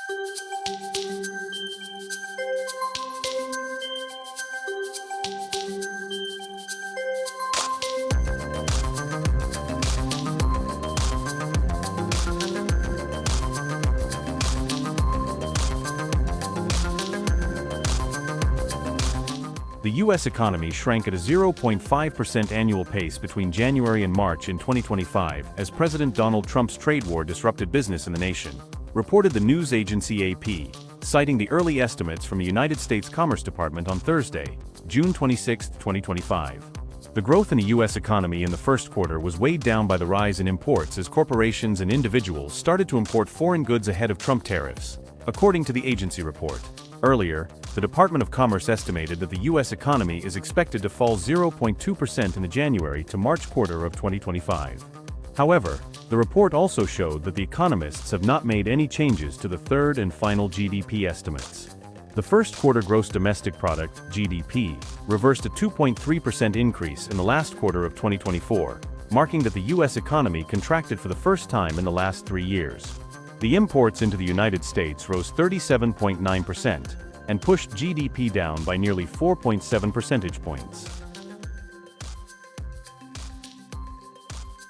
The U.S. economy shrank at a 0.5% annual pace between January and March in 2025 as President Donald Trump's trade war disrupted business in the nation, reported the news agency AP, citing the early estimates from the United States Commerce Department on Thursday, June 26, 2025. The growth in the U.S. economy in the first quarter was weighed down by the rise in imports as corporations and individuals started to import foreign goods ahead of Trump tariffs, according to the agency report. Earlier, the Department of Commerce estimated that the U.S. economy is expected to fall 0.2% in the January to March quarter of 2025. However, the report also showed that the economists have not made any changes to the third and final GDP estimates. The first quarter gross domestic product, GDP, reversed a 2.3% increase in the last quarter of 2024, marking that the U.S. economy contracted for the first time in the last 3 years. The imports into the United States rose 37.9% and pushed GDP down by nearly 4.7 percentage points.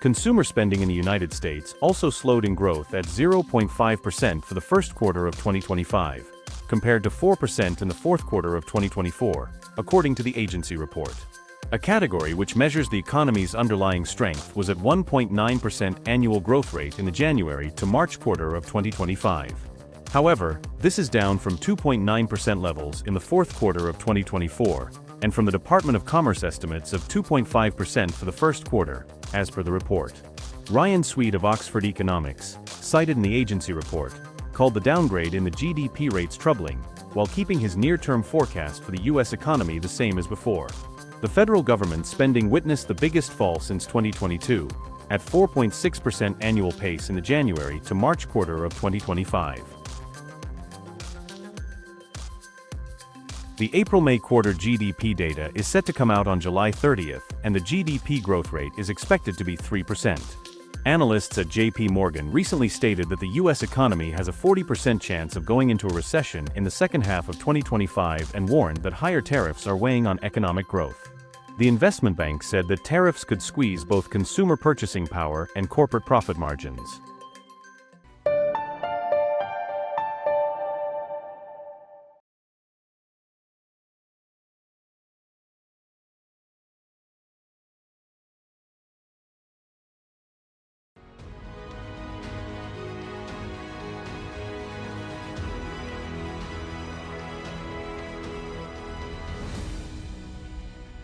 Consumer spending in the United States also slowed in growth at 0.5% for the first quarter of 2025, compared to 4% in the fourth quarter of 2024, according to the agency report. A category which measures the economy's underlying strength was at 1.9% annual growth rate in the January to March quarter of 2025. However, this is down from 2.9% levels in the fourth quarter of 2024, and from the Department of Commerce estimates of 2.5% for the first quarter, as per the report. Ryan Sweet of Oxford Economics, cited in the agency report, called the downgrade in the GDP rates troubling, while keeping his near-term forecast for the U.S. economy the same as before. The federal government's spending witnessed the biggest fall since 2022, at 4.6% annual pace in the January to March quarter of 2025. The April-May quarter GDP data is set to come out on July 30th, and the GDP growth rate is expected to be 3%. Analysts at J.P. Morgan recently stated that the U.S. economy has a 40% chance of going into a recession in the second half of 2025 and warned that higher tariffs are weighing on economic growth. The investment bank said that tariffs could squeeze both consumer purchasing power and corporate profit margins.